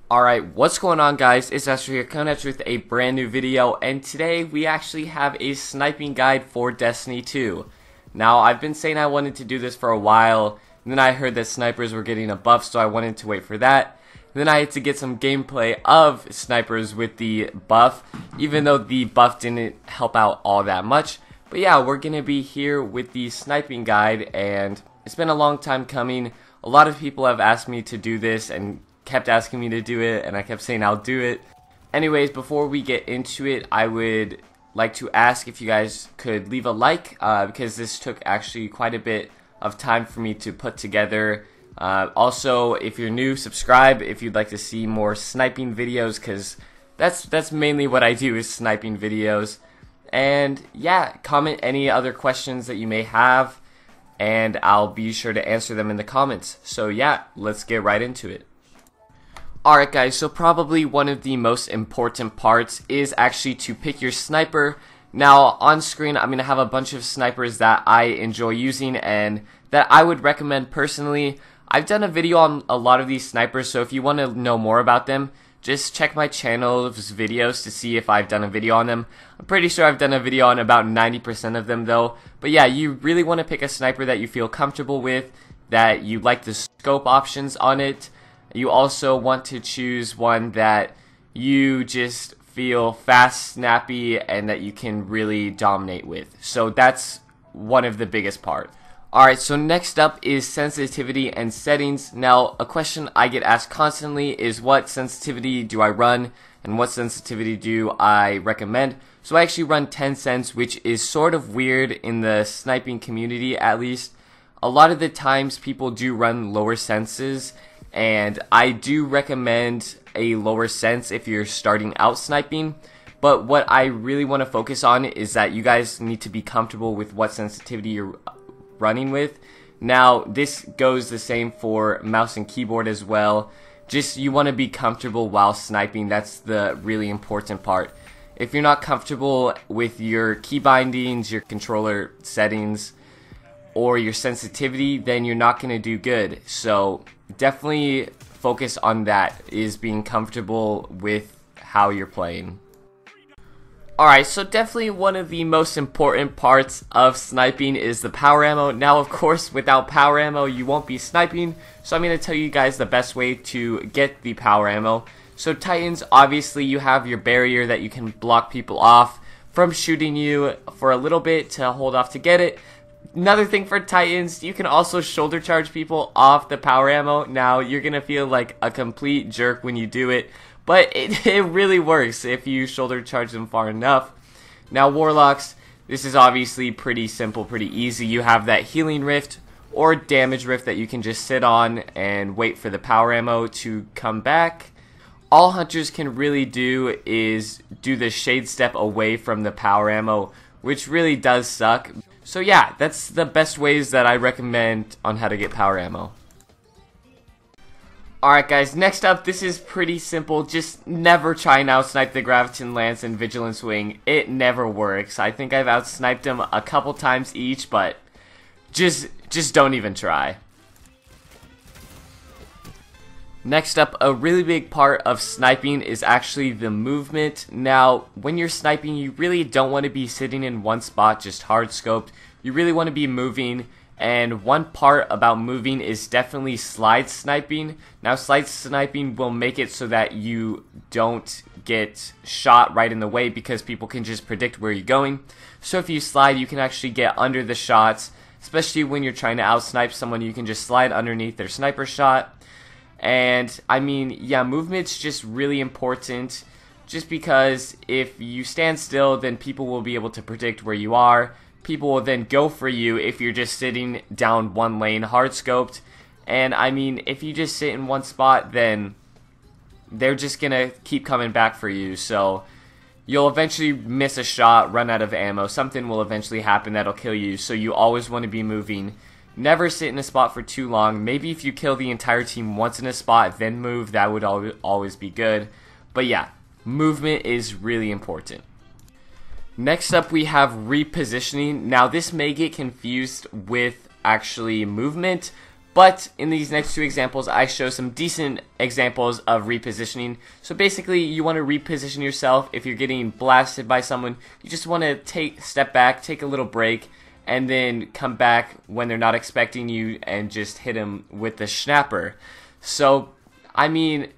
Alright, what's going on, guys? It's Astroh here, coming at you with a brand new video, and today we actually have a sniping guide for Destiny 2. Now, I've been saying I wanted to do this for a while, and then I heard that snipers were getting a buff, so I wanted to wait for that. And then I had to get some gameplay of snipers with the buff, even though the buff didn't help out all that much. But yeah, we're going to be here with the sniping guide, and it's been a long time coming. A lot of people have asked me to do this, and kept asking me to do it, and I kept saying I'll do it. Anyways, before we get into it, I would like to ask if you guys could leave a like, because this took actually quite a bit of time for me to put together. Also, if you're new, subscribe if you'd like to see more sniping videos, because that's mainly what I do, is sniping videos. And yeah, comment any other questions that you may have, and I'll be sure to answer them in the comments. So yeah, let's get right into it. Alright guys, so probably one of the most important parts is actually to pick your sniper. Now on screen I'm going to have a bunch of snipers that I enjoy using and that I would recommend personally. I've done a video on a lot of these snipers, so if you want to know more about them, just check my channel's videos to see if I've done a video on them. I'm pretty sure I've done a video on about 90% of them though. But yeah, you really want to pick a sniper that you feel comfortable with, that you like the scope options on it. You also want to choose one that you just feel fast, snappy, and that you can really dominate with. So that's one of the biggest parts. Alright, so next up is sensitivity and settings. Now, a question I get asked constantly is what sensitivity do I run and what sensitivity do I recommend? So I actually run 10 cents, which is sort of weird in the sniping community at least. A lot of the times people do run lower senses, and I do recommend a lower sense if you're starting out sniping. But what I really want to focus on is that you guys need to be comfortable with what sensitivity you're running with. Now, this goes the same for mouse and keyboard as well. Just you want to be comfortable while sniping. That's the really important part. If you're not comfortable with your key bindings, your controller settings, or your sensitivity, then you're not going to do good. So definitely focus on that, is being comfortable with how you're playing. Alright, so definitely one of the most important parts of sniping is the power ammo. Now of course, without power ammo you won't be sniping, so I'm going to tell you guys the best way to get the power ammo. So Titans, obviously you have your barrier that you can block people off from shooting you for a little bit to hold off to get it. Another thing for Titans, you can also shoulder charge people off the power ammo. Now, you're going to feel like a complete jerk when you do it, but it really works if you shoulder charge them far enough. Now, Warlocks, this is obviously pretty simple, pretty easy. You have that healing rift or damage rift that you can just sit on and wait for the power ammo to come back. All Hunters can really do is do the shade step away from the power ammo, which really does suck. So yeah, that's the best ways that I recommend on how to get power ammo. Alright guys, next up, this is pretty simple. Just never try and outsnipe the Gravitonlance and Vigilance Wing. It never works. I think I've outsniped them a couple times each, but just don't even try. Next up, a really big part of sniping is actually the movement. Now, when you're sniping, you really don't want to be sitting in one spot just hard scoped. You really want to be moving, and one part about moving is definitely slide sniping. Now, slide sniping will make it so that you don't get shot right in the way because people can just predict where you're going. So if you slide, you can actually get under the shots, especially when you're trying to outsnipe someone. You can just slide underneath their sniper shot. And I mean, yeah, movement's just really important, just because if you stand still, then people will be able to predict where you are. People will then go for you if you're just sitting down one lane hard scoped. And I mean, if you just sit in one spot, then they're just gonna keep coming back for you. So you'll eventually miss a shot, run out of ammo, something will eventually happen that'll kill you. So you always want to be moving. Never sit in a spot for too long. Maybe if you kill the entire team once in a spot, then move, that would always be good. But yeah, movement is really important. Next up, we have repositioning. Now, this may get confused with actually movement, But in these next two examples, I show some decent examples of repositioning. So basically, you want to reposition yourself. If you're getting blasted by someone, you just want to step back, take a little break, and then come back when they're not expecting you and just hit them with the snapper. So, I mean,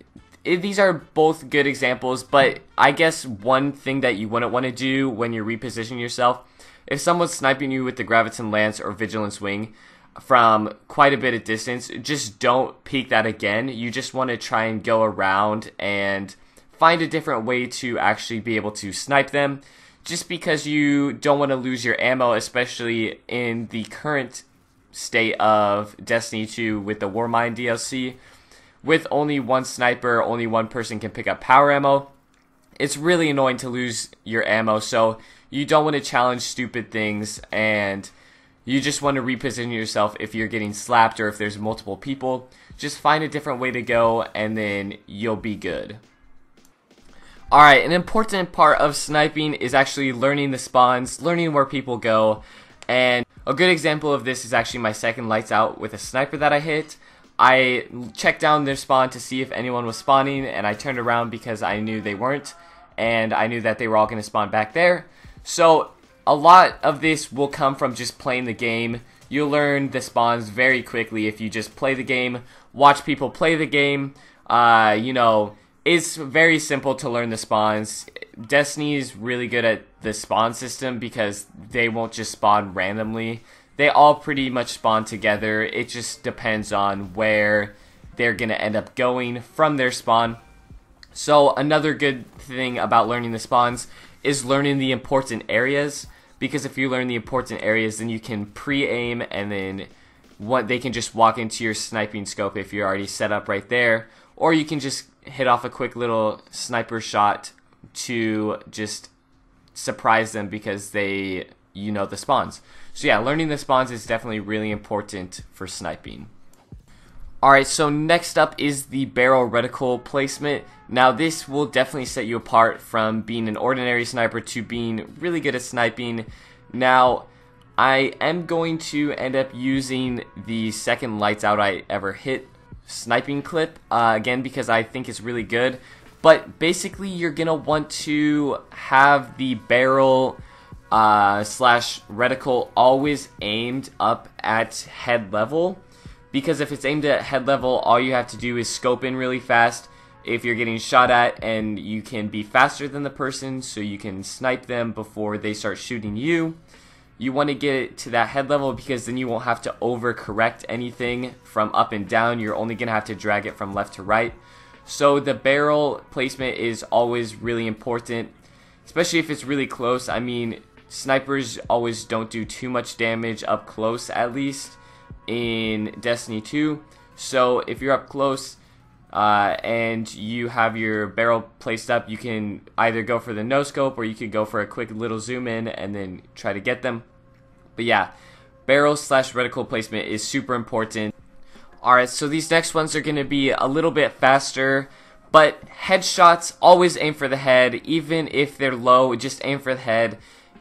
these are both good examples, but I guess one thing that you wouldn't want to do when you're repositioning yourself, if someone's sniping you with the Gravitonlance or Vigilance Wing from quite a bit of distance, just don't peek that again. You just want to try and go around and find a different way to actually be able to snipe them, just because you don't want to lose your ammo, especially in the current state of Destiny 2 with the Warmind DLC. With only one sniper, only one person can pick up power ammo. It's really annoying to lose your ammo, so you don't want to challenge stupid things, and you just want to reposition yourself if you're getting slapped or if there's multiple people. Just find a different way to go, and then you'll be good. Alright, an important part of sniping is actually learning the spawns, learning where people go, and a good example of this is actually my second lights out with a sniper that I hit. I checked down their spawn to see if anyone was spawning, and I turned around because I knew they weren't, and I knew that they were all going to spawn back there. So a lot of this will come from just playing the game. You'll learn the spawns very quickly if you just play the game, watch people play the game. You know, it's very simple to learn the spawns. Destiny is really good at the spawn system because they won't just spawn randomly. They all pretty much spawn together. It just depends on where they're going to end up going from their spawn. So another good thing about learning the spawns is learning the important areas. Because if you learn the important areas, then you can pre-aim, and then they can just walk into your sniping scope if you're already set up right there. Or you can just hit off a quick little sniper shot to just surprise them because you know the spawns. So yeah, learning the spawns is definitely really important for sniping. Alright, so next up is the barrel reticle placement. Now this will definitely set you apart from being an ordinary sniper to being really good at sniping. Now, I am going to end up using the second lights out I ever hit sniping clip, again because I think it's really good. But basically you're going to want to have the barrel slash reticle always aimed up at head level. Because if it's aimed at head level, all you have to do is scope in really fast if you're getting shot at, and you can be faster than the person so you can snipe them before they start shooting you. You want to get it to that head level because then you won't have to overcorrect anything from up and down. You're only going to have to drag it from left to right. So the barrel placement is always really important, especially if it's really close. I mean, snipers always don't do too much damage up close, at least in Destiny 2. So if you're up close and you have your barrel placed up, you can either go for the no scope or you could go for a quick little zoom in and then try to get them. But yeah, barrel slash reticle placement is super important. Alright, so these next ones are going to be a little bit faster, but headshots, always aim for the head. Even if they're low, just aim for the head.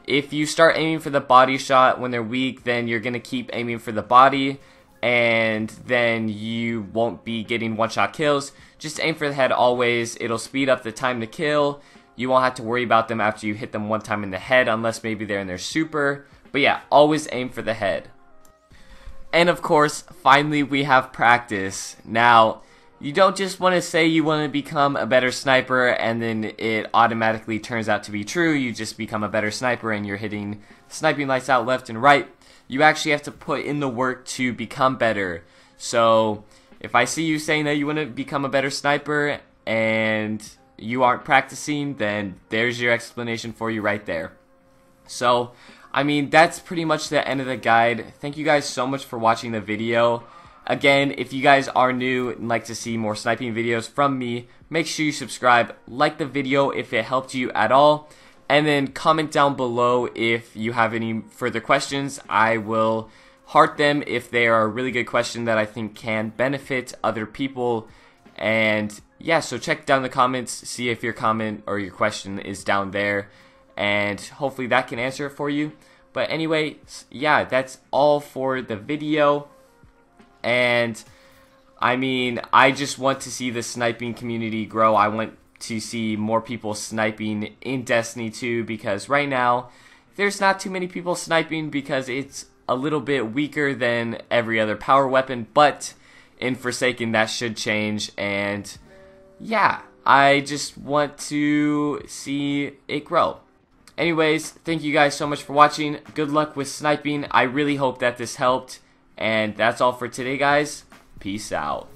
If you start aiming for the body shot when they're weak, then you're going to keep aiming for the body, and then you won't be getting one-shot kills. Just aim for the head always. It'll speed up the time to kill. You won't have to worry about them after you hit them one time in the head, unless maybe they're in their super. But yeah, always aim for the head. And of course, finally we have practice. Now, you don't just want to say you want to become a better sniper and then it automatically turns out to be true. You just become a better sniper and you're hitting sniping lights out left and right. You actually have to put in the work to become better. So if I see you saying that you want to become a better sniper and you aren't practicing, then there's your explanation for you right there. So, I mean, that's pretty much the end of the guide. Thank you guys so much for watching the video. Again, if you guys are new and like to see more sniping videos from me, make sure you subscribe, like the video if it helped you at all, and then comment down below if you have any further questions. I will heart them if they are a really good question that I think can benefit other people. And yeah, so check down the comments, see if your comment or your question is down there, and hopefully that can answer it for you. But anyway, yeah, that's all for the video. And I mean, I just want to see the sniping community grow. I want to see more people sniping in Destiny 2 because right now there's not too many people sniping because it's a little bit weaker than every other power weapon, but in Forsaken that should change. And yeah, I just want to see it grow. Anyways, thank you guys so much for watching. Good luck with sniping. I really hope that this helped. And that's all for today, guys. Peace out.